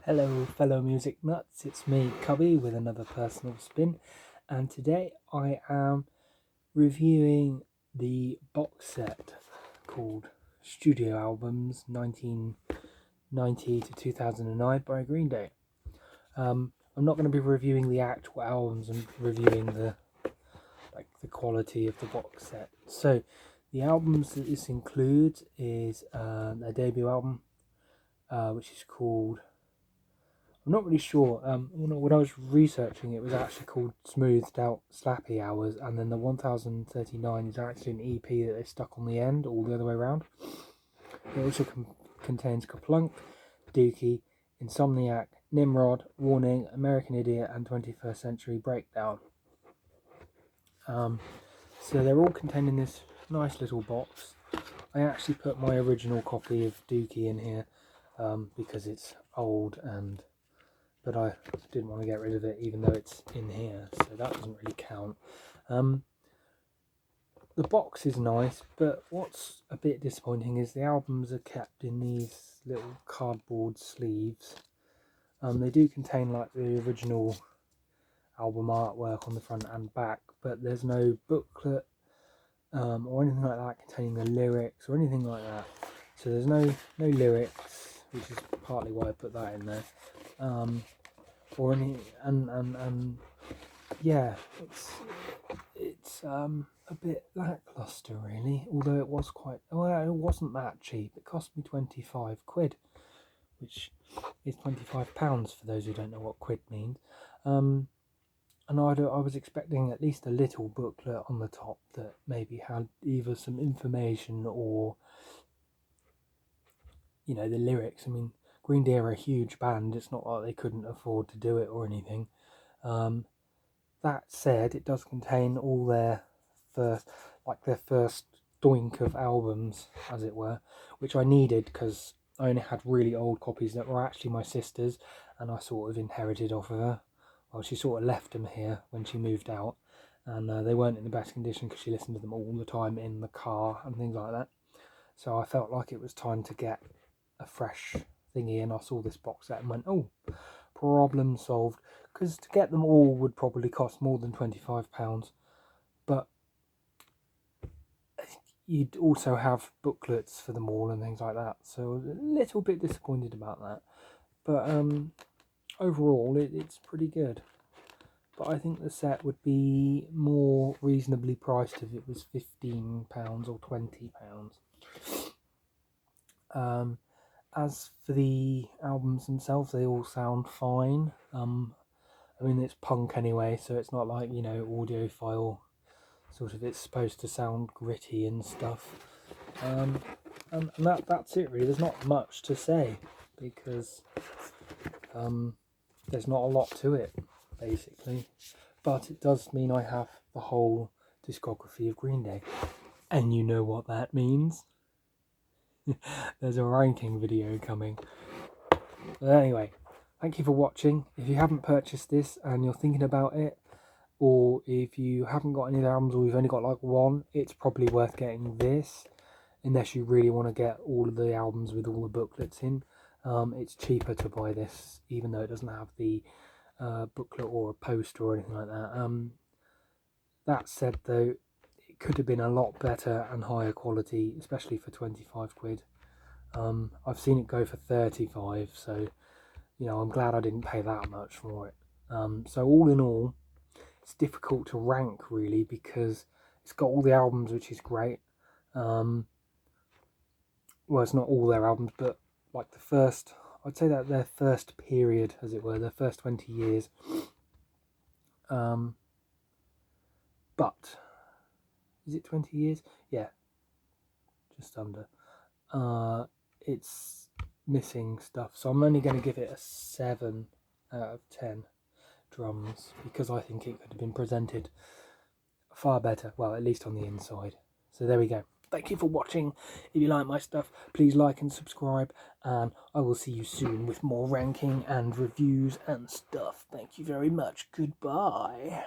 Hello fellow music nuts, it's me Cubby with another personal spin, and today I am reviewing the box set called Studio Albums 1990 to 2009 by Green Day. I'm not going to be reviewing the actual albums and reviewing the quality of the box set. So the albums that this includes is their debut album, which is called, I'm not really sure. When I was researching, it was actually called Smoothed Out Slappy Hours, and then the 1039 is actually an EP that they stuck on the end, all the other way around. It also contains Kerplunk, Dookie, Insomniac, Nimrod, Warning, American Idiot, and 21st Century Breakdown. So they're all contained in this nice little box. I actually put my original copy of Dookie in here because it's old, but I didn't want to get rid of it even though it's in here, so that doesn't really count. The box is nice, but what's a bit disappointing is the albums are kept in these little cardboard sleeves. They do contain like the original album artwork on the front and back, but there's no booklet or anything like that containing the lyrics or anything like that. So there's no lyrics, which is partly why I put that in there. Or any, and yeah, it's a bit lackluster really. Although it was it wasn't that cheap. It cost me 25 quid, which is £25 for those who don't know what quid means. And I was expecting at least a little booklet on the top that maybe had either some information or, you know, the lyrics. I mean, Green Day are a huge band. It's not like they couldn't afford to do it or anything. That said, it does contain all their first doink of albums, as it were, which I needed because I only had really old copies that were actually my sister's, and I sort of inherited off of her. Well, she sort of left them here when she moved out, and they weren't in the best condition because she listened to them all the time in the car and things like that. So I felt like it was time to get a fresh thingy, and I saw this box set and went, oh, problem solved, because to get them all would probably cost more than £25, but you'd also have booklets for them all and things like that, so I was a little bit disappointed about that. But overall it's pretty good. But I think the set would be more reasonably priced if it was £15 or £20. As for the albums themselves, they all sound fine. I mean, it's punk anyway, so it's not like, you know, audiophile sort of, it's supposed to sound gritty and stuff. And that's it really. There's not much to say because there's not a lot to it, basically. But it does mean I have the whole discography of Green Day. And you know what that means. There's a ranking video coming. But anyway, thank you for watching. If you haven't purchased this and you're thinking about it, or if you haven't got any of the albums or you've only got like one, it's probably worth getting this, unless you really want to get all of the albums with all the booklets in. It's cheaper to buy this, even though it doesn't have the booklet or a poster or anything like that. That said though, it could have been a lot better and higher quality, especially for 25 quid. I've seen it go for 35, so you know, I'm glad I didn't pay that much for it. So all in all, it's difficult to rank really because it's got all the albums, which is great. Well, it's not all their albums, but like I'd say that their first period, as it were, their first 20 years. But is it 20 years? Yeah, just under. It's missing stuff, so I'm only going to give it a 7 out of 10 drums because I think it could have been presented far better, well, at least on the inside. So there we go. Thank you for watching. If you like my stuff, please like and subscribe, and I will see you soon with more ranking and reviews and stuff. Thank you very much. Goodbye.